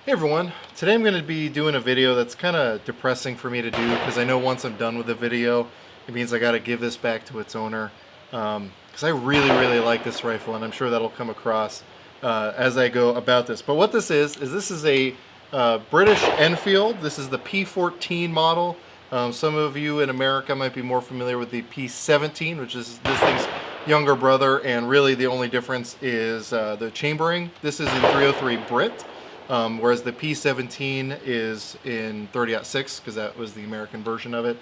Hey everyone, today I'm going to be doing a video that's kind of depressing for me to do because I know once I'm done with the video it means I got to give this back to its owner because I really like this rifle, and I'm sure that'll come across as I go about this. But what this is a British Enfield. This is the P14 model. Some of you in America might be more familiar with the P17, which is this thing's younger brother, and really the only difference is the chambering. This is in 303 Brit. Whereas the P17 is in 30-06 because that was the American version of it.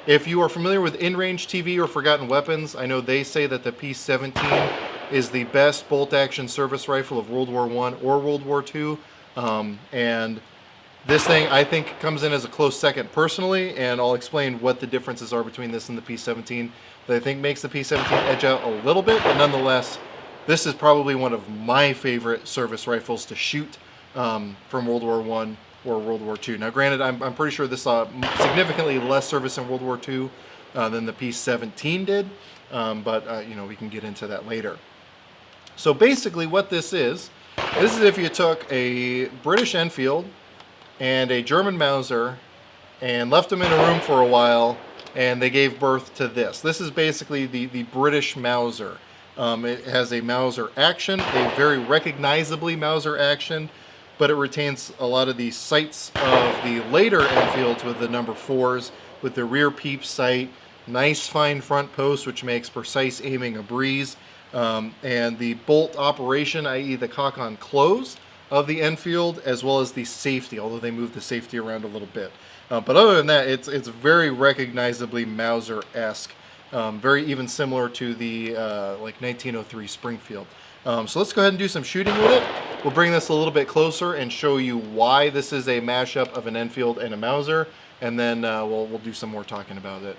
If you are familiar with in-range TV or Forgotten Weapons, I know they say that the P17 is the best bolt-action service rifle of World War I or World War II. And this thing, I think, comes in as a close second personally, and I'll explain what the differences are between this and the P17 that I think makes the P17 edge out a little bit, but nonetheless, this is probably one of my favorite service rifles to shoot from World War I or World War II. Now granted, I'm pretty sure this saw significantly less service in World War II than the P17 did, but you know, we can get into that later. So basically what this is if you took a British Enfield and a German Mauser and left them in a room for a while and they gave birth to this. This is basically the British Mauser. It has a Mauser action, a very recognizably Mauser action, but it retains a lot of the sights of the later Enfields with the number 4s, with the rear peep sight, nice fine front post, which makes precise aiming a breeze, and the bolt operation, i.e. the cock on close of the Enfield, as well as the safety, although they moved the safety around a little bit. But other than that, it's very recognizably Mauser-esque. Very even similar to the like 1903 Springfield. So let's go ahead and do some shooting with it. We'll bring this a little bit closer and show you why this is a mashup of an Enfield and a Mauser, and then we'll do some more talking about it.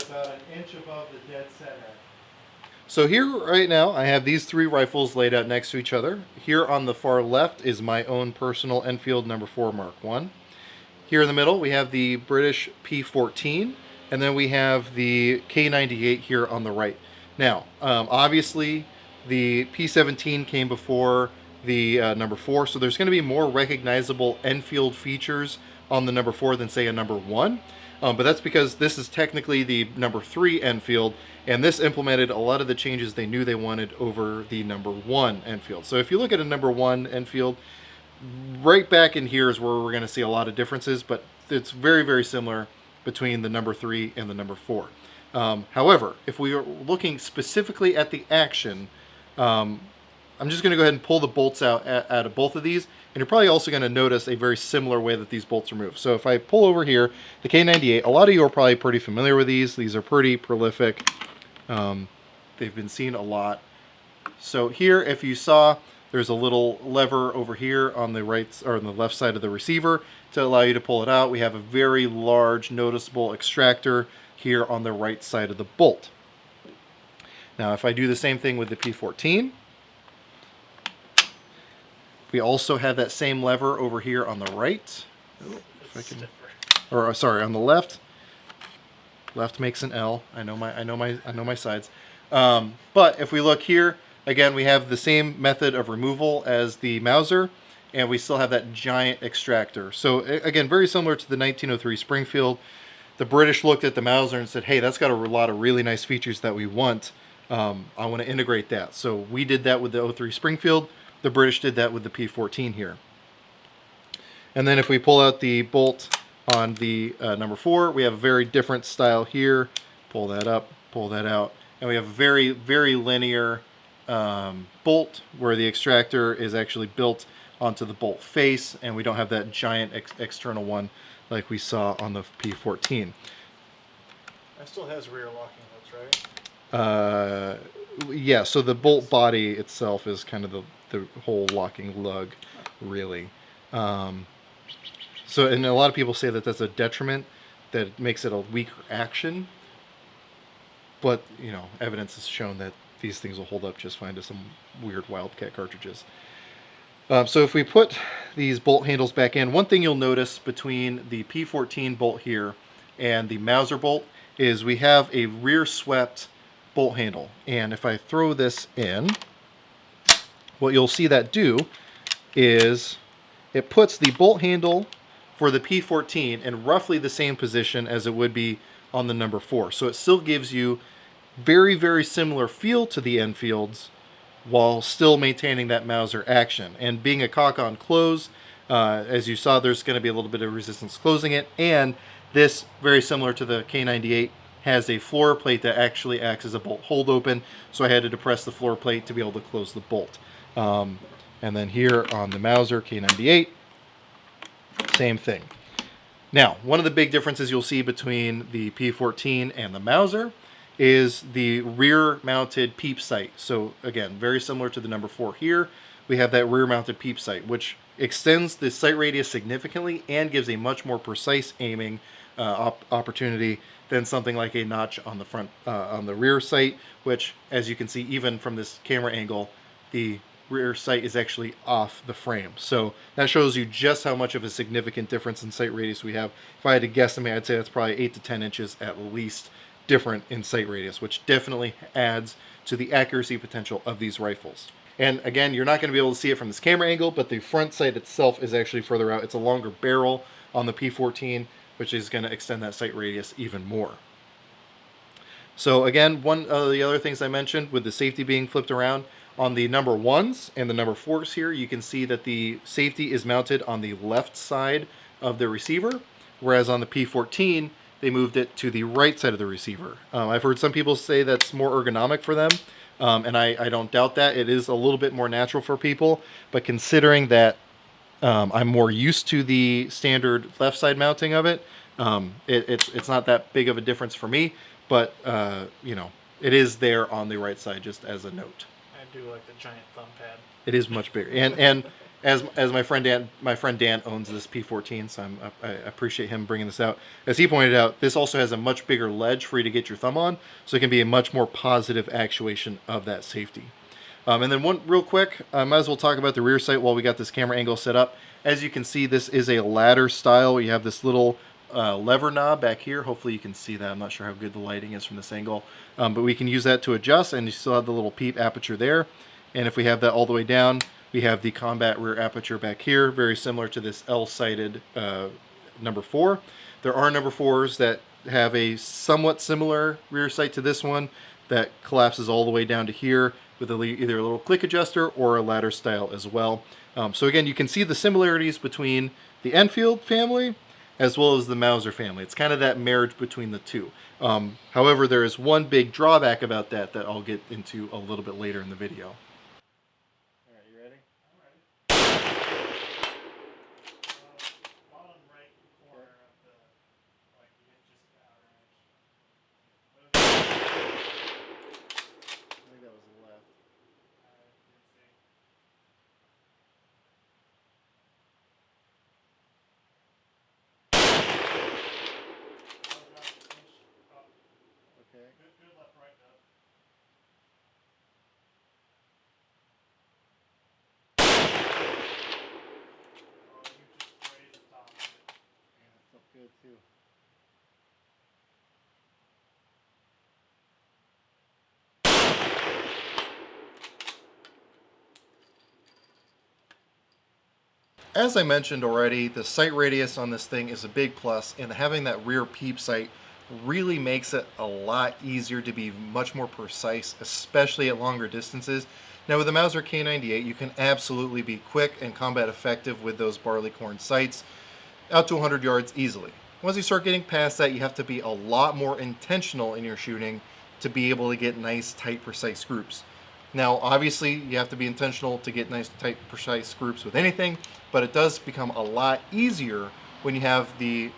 About an inch above the dead center. So here right now I have these three rifles laid out next to each other. Here on the far left is my own personal Enfield number 4 Mark I. Here in the middle we have the British P14, and then we have the K98 here on the right. Now obviously the P17 came before the number 4, so there's going to be more recognizable Enfield features on the number 4 than say a number 1. But that's because this is technically the number 3 Enfield, and this implemented a lot of the changes they knew they wanted over the number 1 Enfield. So if you look at a number 1 Enfield, right back in here is where we're going to see a lot of differences, but it's very similar between the number 3 and the number 4. However, if we are looking specifically at the action, I'm just going to go ahead and pull the bolts out of both of these, and you're probably also going to notice a very similar way that these bolts are moved. So if I pull over here, the K98, a lot of you are probably pretty familiar with these. These are pretty prolific. They've been seen a lot. So here, if you saw, there's a little lever over here on the right or on the left side of the receiver to allow you to pull it out. We have a very large, noticeable extractor here on the right side of the bolt. Now, if I do the same thing with the P14, we also have that same lever over here on the right. If I can, or sorry, on the left. Left makes an L. I know my sides. But if we look here, Again, we have the same method of removal as the Mauser, and we still have that giant extractor. So again, very similar to the 1903 Springfield. The British looked at the Mauser and said, hey, that's got a lot of really nice features that we want. I want to integrate that. So we did that with the 03 Springfield. The British did that with the P14 here. And then if we pull out the bolt on the number 4, we have a very different style here. Pull that up, pull that out. And we have a very, very linear bolt where the extractor is actually built onto the bolt face, and we don't have that giant external one like we saw on the P14. That still has rear locking nuts, right? Yeah, so the bolt body itself is kind of the whole locking lug, really. So, and a lot of people say that that's a detriment, that it makes it a weaker action. But, you know, evidence has shown that these things will hold up just fine to some weird Wildcat cartridges. So if we put these bolt handles back in, one thing you'll notice between the P14 bolt here and the Mauser bolt is we have a rear swept bolt handle. And if I throw this in, what you'll see that do is it puts the bolt handle for the P14 in roughly the same position as it would be on the number 4. So it still gives you very, very similar feel to the Enfields while still maintaining that Mauser action. And being a cock-on close, as you saw, there's going to be a little bit of resistance closing it. And this, very similar to the K98, has a floor plate that actually acts as a bolt hold open. So I had to depress the floor plate to be able to close the bolt. And then here on the Mauser K98, same thing. Now, one of the big differences you'll see between the P14 and the Mauser is the rear-mounted Peep sight. So again, very similar to the number 4 here, we have that rear-mounted Peep sight, which extends the sight radius significantly and gives a much more precise aiming opportunity than something like a notch on the front, on the rear sight, which, as you can see, even from this camera angle, the rear sight is actually off the frame. So that shows you just how much of a significant difference in sight radius we have. If I had to guesstimate, I'd say that's probably 8 to 10 inches at least different in sight radius, which definitely adds to the accuracy potential of these rifles. And again, you're not going to be able to see it from this camera angle, but the front sight itself is actually further out. It's a longer barrel on the P14, which is going to extend that sight radius even more. So again, one of the other things I mentioned with the safety being flipped around, on the number 1s and the number 4s here, you can see that the safety is mounted on the left side of the receiver, whereas on the P14, they moved it to the right side of the receiver. I've heard some people say that's more ergonomic for them, and I don't doubt that. It is a little bit more natural for people, but considering that I'm more used to the standard left side mounting of it, it's not that big of a difference for me, but you know, it is there on the right side, just as a note. I do like the giant thumb pad. It is much bigger, and as my friend Dan owns this P14, so I appreciate him bringing this out. As he pointed out, this also has a much bigger ledge for you to get your thumb on, so it can be a much more positive actuation of that safety. And then one real quick, I might as well talk about the rear sight while we got this camera angle set up. As you can see, this is a ladder style. You have this little lever knob back here. Hopefully you can see that. I'm not sure how good the lighting is from this angle, but we can use that to adjust, and you still have the little peep aperture there. And if we have that all the way down, we have the combat rear aperture back here, very similar to this L-sighted number 4. There are number 4s that have a somewhat similar rear sight to this one that collapses all the way down to here with either a little click adjuster or a ladder style as well. So again, you can see the similarities between the Enfield family as well as the Mauser family. It's kind of that marriage between the two. However, there is one big drawback about that I'll get into a little bit later in the video. Good too. as I mentioned already, the sight radius on this thing is a big plus, and having that rear peep sight really makes it a lot easier to be much more precise, especially at longer distances. Now with the Mauser K98, you can absolutely be quick and combat effective with those barleycorn sights out to 100 yards easily. Once you start getting past that, you have to be a lot more intentional in your shooting to be able to get nice, tight, precise groups. Now, obviously, you have to be intentional to get nice, tight, precise groups with anything, but it does become a lot easier when you have the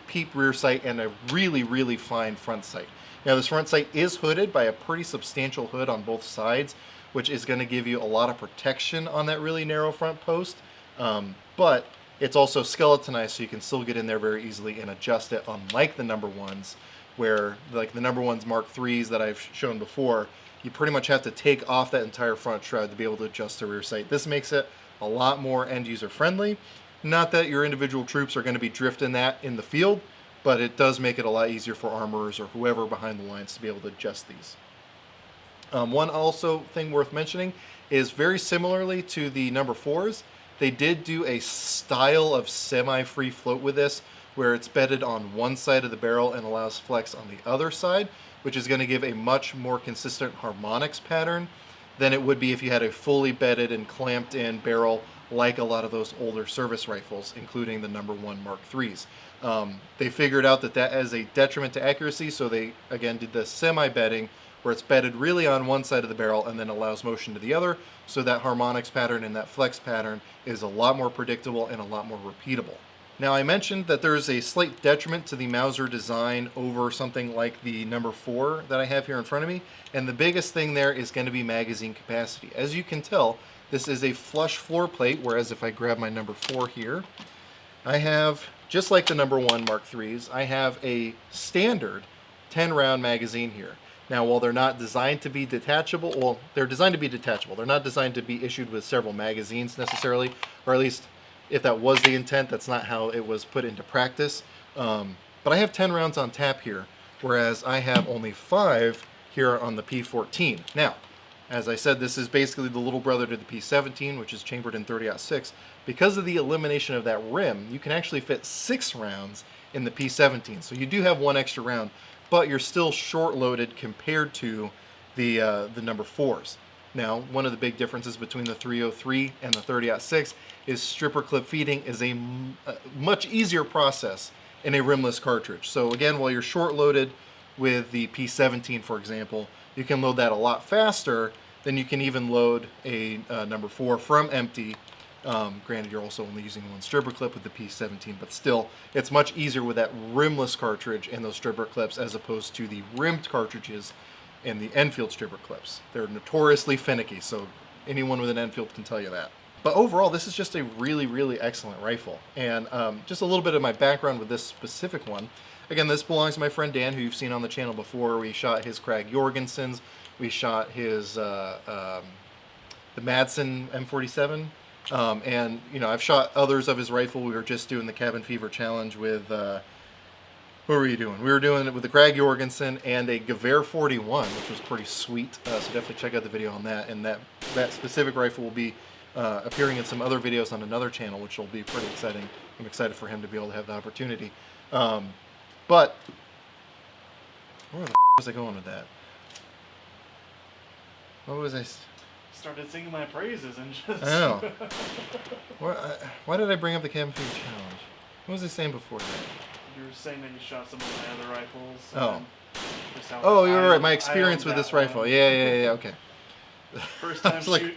Peep rear sight and a really, really fine front sight. Now, this front sight is hooded by a pretty substantial hood on both sides, which is going to give you a lot of protection on that really narrow front post, but it's also skeletonized, so you can still get in there very easily and adjust it, unlike the number ones, where like the number ones Mark IIIs that I've shown before, you pretty much have to take off that entire front shroud to be able to adjust the rear sight. This makes it a lot more end user friendly. Not that your individual troops are going to be drifting that in the field, but it does make it a lot easier for armorers or whoever behind the lines to be able to adjust these. One also thing worth mentioning is very similarly to the number 4s, they did do a style of semi-free float with this, where it's bedded on one side of the barrel and allows flex on the other side, which is going to give a much more consistent harmonics pattern than it would be if you had a fully bedded and clamped in barrel like a lot of those older service rifles, including the number 1 Mark IIIs. They figured out that that is a detriment to accuracy, so they again did the semi-bedding where it's bedded really on one side of the barrel and then allows motion to the other, so that harmonics pattern and that flex pattern is a lot more predictable and a lot more repeatable. Now, I mentioned that there's a slight detriment to the Mauser design over something like the number 4 that I have here in front of me, and the biggest thing there is going to be magazine capacity. As you can tell, this is a flush floor plate, whereas if I grab my number 4 here, I have, just like the number 1 Mark IIIs, I have a standard 10-round magazine here. Now, while they're not designed to be detachable, well, they're designed to be detachable. They're not designed to be issued with several magazines necessarily, or at least if that was the intent, that's not how it was put into practice. But I have 10 rounds on tap here, whereas I have only 5 here on the P14. Now, as I said, this is basically the little brother to the P17, which is chambered in 30-06. Because of the elimination of that rim, you can actually fit 6 rounds in the P17. So you do have 1 extra round, but you're still short-loaded compared to the number 4s. Now, one of the big differences between the 303 and the 30-06 is stripper clip feeding is a much easier process in a rimless cartridge. So again, while you're short-loaded with the P17, for example, you can load that a lot faster than you can even load a number 4 from empty. Granted, you're also only using 1 stripper clip with the P17, but still, it's much easier with that rimless cartridge and those stripper clips as opposed to the rimmed cartridges and the Enfield stripper clips. They're notoriously finicky, so anyone with an Enfield can tell you that. But overall, this is just a really, really excellent rifle. And just a little bit of my background with this specific one. Again, this belongs to my friend Dan, who you've seen on the channel before. We shot his Krag Jorgensen's. We shot his the Madsen M47. And, you know, I've shot others of his rifle. We were just doing the Cabin Fever Challenge with, what were you doing? We were doing it with the Krag Jorgensen and a Gewehr 41, which was pretty sweet. So definitely check out the video on that. And that specific rifle will be appearing in some other videos on another channel, which will be pretty exciting. I'm excited for him to be able to have the opportunity. But where the was I going with that? What was I? Started singing my praises and just. I know. Why did I bring up the Cabin Fever Challenge? What was I saying before that? You were saying that you shot some of my other rifles. Oh. Just how Oh, you're right. My experience with this rifle. Yeah. Okay. First time shooting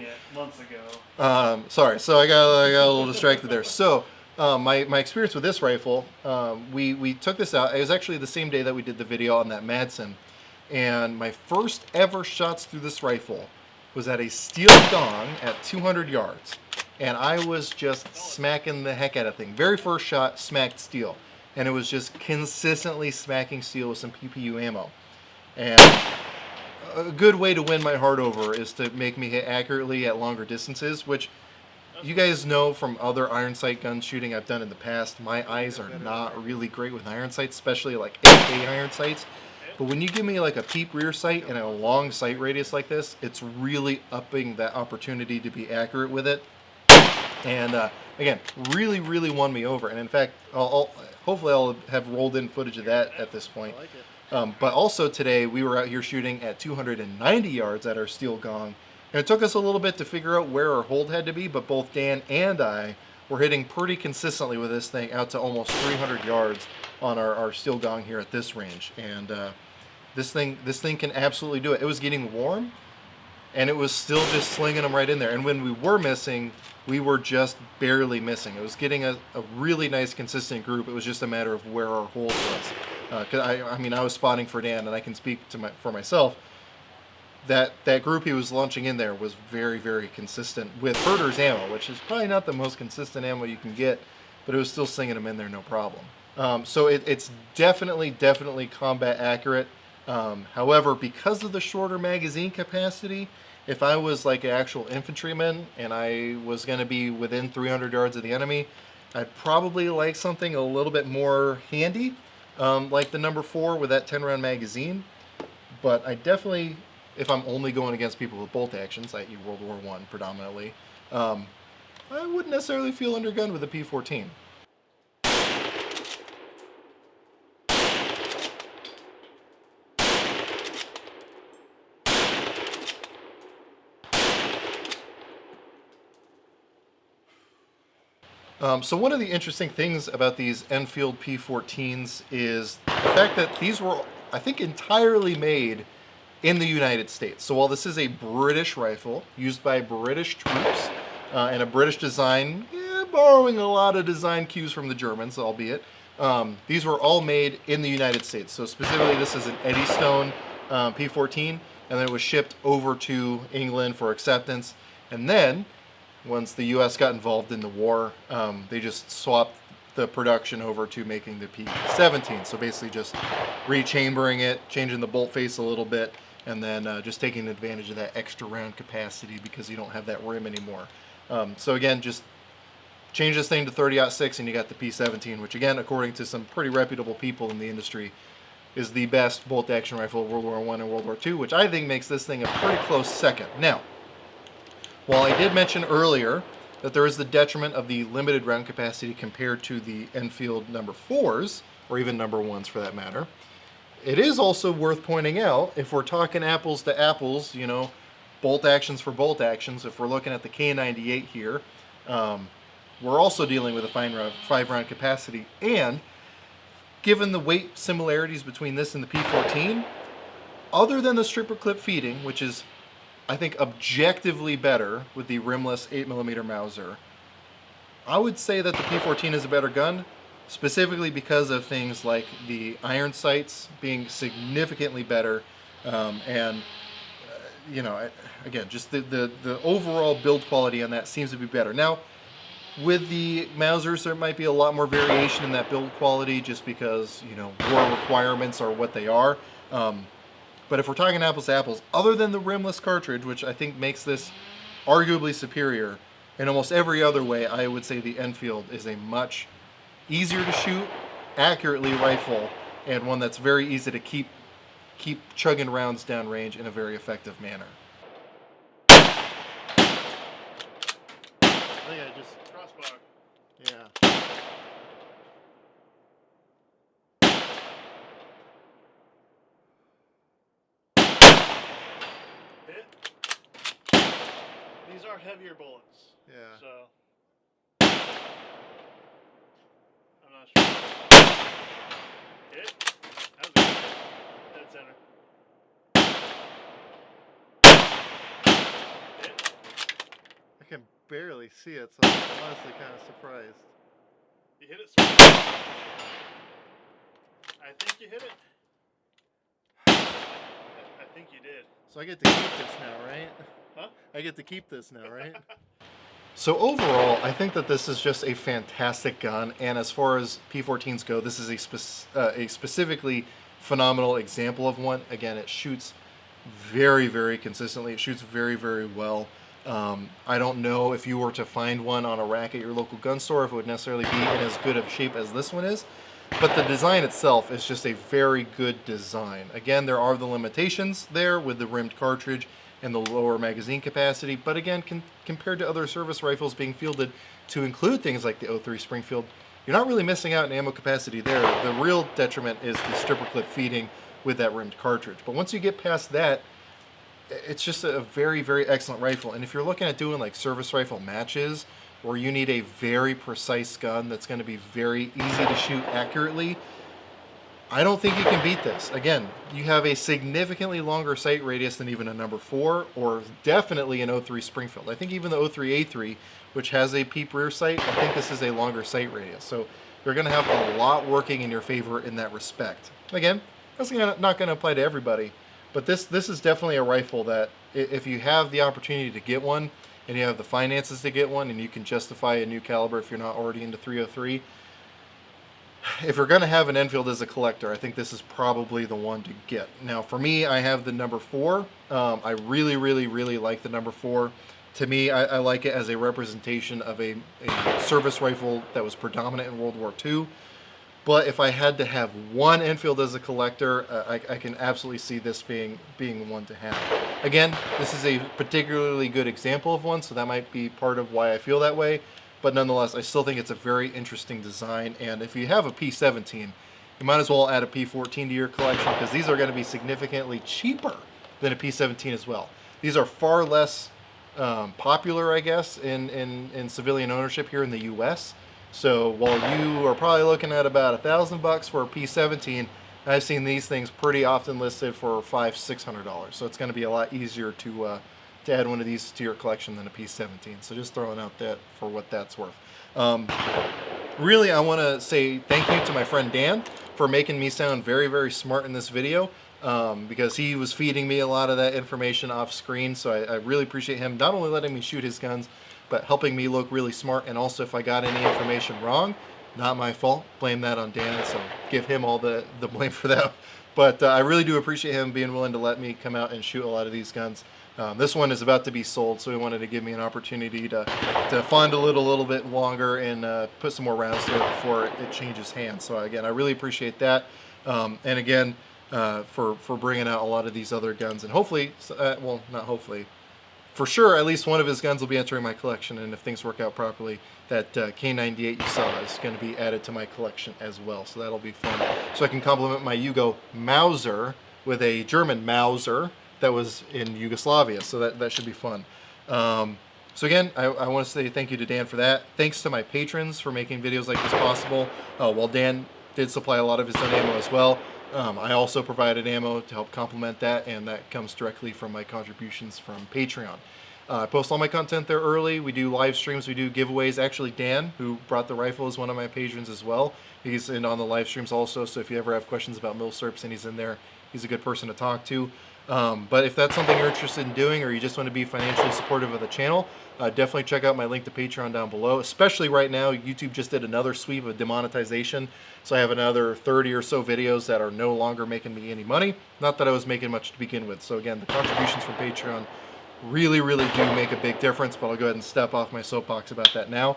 it months ago. Sorry. So I got a little distracted there. So. My experience with this rifle, we took this out. It was actually the same day that we did the video on that Madsen. And my first ever shots through this rifle was at a steel dong at 200 yards. And I was just smacking the heck out of the thing. Very first shot, smacked steel. And it was just consistently smacking steel with some PPU ammo. And a good way to win my heart over is to make me hit accurately at longer distances, which you guys know from other iron sight gun shooting I've done in the past, my eyes are not really great with iron sights, especially like 8K iron sights. But when you give me like a Peep rear sight and a long sight radius like this, it's really upping that opportunity to be accurate with it. And again, really won me over. And in fact, hopefully I'll have rolled in footage of that at this point. I like it. But also today we were out here shooting at 290 yards at our steel gong, and it took us a little bit to figure out where our hold had to be, but both Dan and I were hitting pretty consistently with this thing out to almost 300 yards on our steel gong here at this range. And this thing can absolutely do it. It was getting warm, and it was still just slinging them right in there. And when we were missing, we were just barely missing. It was getting a really nice consistent group. It was just a matter of where our hold was. Cause I mean, I was spotting for Dan, and I can speak for myself. That group he was launching in there was very consistent with Herder's ammo, which is probably not the most consistent ammo you can get, but it was still slinging them in there no problem. So it's definitely combat accurate. However, because of the shorter magazine capacity, if I was like an actual infantryman and I was going to be within 300 yards of the enemy, I'd probably like something a little bit more handy, like the number 4 with that 10-round magazine. But I definitely, if I'm only going against people with bolt actions, i.e. World War I predominantly, I wouldn't necessarily feel undergunned with a P14. So one of the interesting things about these Enfield P14s is the fact that these were, I think, entirely made in the United States. So while this is a British rifle used by British troops and a British design, borrowing a lot of design cues from the Germans, albeit, these were all made in the United States. So specifically, this is an Eddystone P14, and then it was shipped over to England for acceptance. And then, once the U.S. got involved in the war, they just swapped the production over to making the P17. So basically just rechambering it, changing the bolt face a little bit, and then just taking advantage of that extra round capacity because you don't have that rim anymore. So again, just change this thing to 30-06 and you got the P17, which again, according to some pretty reputable people in the industry, is the best bolt action rifle of World War I and World War II, which I think makes this thing a pretty close second. Now, while I did mention earlier that there is the detriment of the limited round capacity compared to the Enfield number 4s, or even number 1s for that matter, it is also worth pointing out, if we're talking apples to apples, you know, bolt actions for bolt actions, if we're looking at the K98 here, we're also dealing with a 5-round capacity, and given the weight similarities between this and the P14, other than the stripper clip feeding, which is I think objectively better with the rimless 8mm Mauser, I would say that the P14 is a better gun, specifically because of things like the iron sights being significantly better, and you know, again, just the overall build quality on that seems to be better. Now, with the Mausers, there might be a lot more variation in that build quality just because, you know, war requirements are what they are. But if we're talking apples to apples, other than the rimless cartridge, which I think makes this arguably superior, in almost every other way, I would say the Enfield is a much easier to shoot, accurately rifle, and one that's very easy to keep chugging rounds downrange in a very effective manner. I think I just crossbar. Yeah. Hit. These are heavier bullets. Yeah. So I'm not sure. Hit. That was good. Dead center. Hit. I can barely see it, so I'm honestly kind of surprised. You hit it sweet. I think you hit it. I think you did. So I get to keep this now, right? Huh? I get to keep this now, right? So overall, I think that this is just a fantastic gun, and as far as P14s go, this is a specifically phenomenal example of one. Again, it shoots very consistently. It shoots very well. I don't know if you were to find one on a rack at your local gun store if it would necessarily be in as good of shape as this one is, but the design itself is just a very good design. Again, there are the limitations there with the rimmed cartridge and the lower magazine capacity. But again, compared to other service rifles being fielded to include things like the 03 Springfield, you're not really missing out in ammo capacity there. The real detriment is the stripper clip feeding with that rimmed cartridge. But once you get past that, it's just a very, very excellent rifle. And if you're looking at doing like service rifle matches where you need a very precise gun that's going to be very easy to shoot accurately, I don't think you can beat this. Again, you have a significantly longer sight radius than even a number 4 or definitely an 03 Springfield. I think even the 03A3, which has a Peep rear sight, I think this is a longer sight radius. So you're going to have a lot working in your favor in that respect. Again, that's not going to apply to everybody, but this is definitely a rifle that if you have the opportunity to get one and you have the finances to get one and you can justify a new caliber if you're not already into 303, if you're going to have an Enfield as a collector, I think this is probably the one to get. Now, for me, I have the number 4. I really, really, really like the number 4. To me, I like it as a representation of a service rifle that was predominant in World War II. But if I had to have one Enfield as a collector, I can absolutely see this being one to have. Again, this is a particularly good example of one, so that might be part of why I feel that way. But nonetheless, I still think it's a very interesting design. And if you have a P17, you might as well add a P14 to your collection because these are going to be significantly cheaper than a P17 as well. These are far less popular, I guess, in civilian ownership here in the U.S. So while you are probably looking at about $1,000 for a P17, I've seen these things pretty often listed for $500–600. So it's going to be a lot easier to add one of these to your collection than a P17. So just throwing out that for what that's worth. Really, I want to say thank you to my friend Dan for making me sound very, very smart in this video. Because he was feeding me a lot of that information off screen, so I really appreciate him not only letting me shoot his guns, but helping me look really smart. And also, if I got any information wrong, not my fault, blame that on Dan, so give him all the blame for that. But I really do appreciate him being willing to let me come out and shoot a lot of these guns. This one is about to be sold, so he wanted to give me an opportunity to fund a little bit longer and put some more rounds to it before it changes hands. So again, I really appreciate that. And again, for bringing out a lot of these other guns, and hopefully, well, not hopefully, for sure, at least one of his guns will be entering my collection, and if things work out properly, that K98 you saw is going to be added to my collection as well, so that'll be fun. So I can complement my Yugo Mauser with a German Mauser that was in Yugoslavia, so that should be fun. So again, I want to say thank you to Dan for that. Thanks to my patrons for making videos like this possible. While Dan did supply a lot of his own ammo as well, I also provided ammo to help complement that, and that comes directly from my contributions from Patreon. I post all my content there early. We do live streams, we do giveaways. Actually, Dan, who brought the rifle, is one of my patrons as well. He's in on the live streams also, so if you ever have questions about milsurps and he's in there, he's a good person to talk to. But if that's something you're interested in doing, or you just want to be financially supportive of the channel, definitely check out my link to Patreon down below. Especially right now, YouTube just did another sweep of demonetization, so I have another 30 or so videos that are no longer making me any money. Not that I was making much to begin with. So again, the contributions from Patreon really, really do make a big difference, but I'll go ahead and step off my soapbox about that now.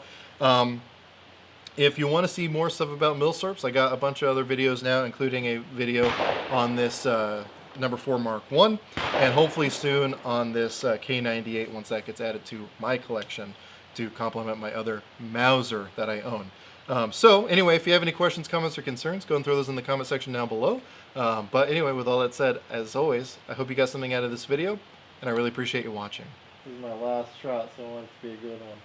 If you want to see more stuff about milsurps, I got a bunch of other videos now, including a video on this number 4 Mark I, and hopefully soon on this K98 once that gets added to my collection to complement my other Mauser that I own. So anyway, if you have any questions, comments, or concerns, go and throw those in the comment section down below. But anyway, with all that said, as always, I hope you got something out of this video, and I really appreciate you watching. This is my last shot, so I want it to be a good one.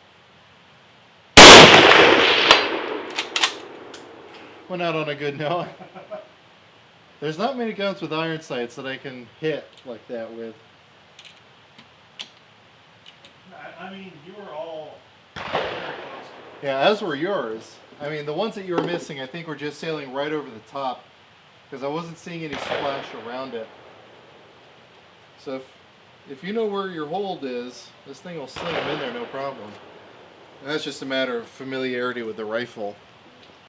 Went out on a good note. There's not many guns with iron sights that I can hit like that with. I mean, you were all very close. Yeah, as were yours. I mean, the ones that you were missing, I think were just sailing right over the top, because I wasn't seeing any splash around it. So if you know where your hold is, this thing will sling them in there no problem. And that's just a matter of familiarity with the rifle.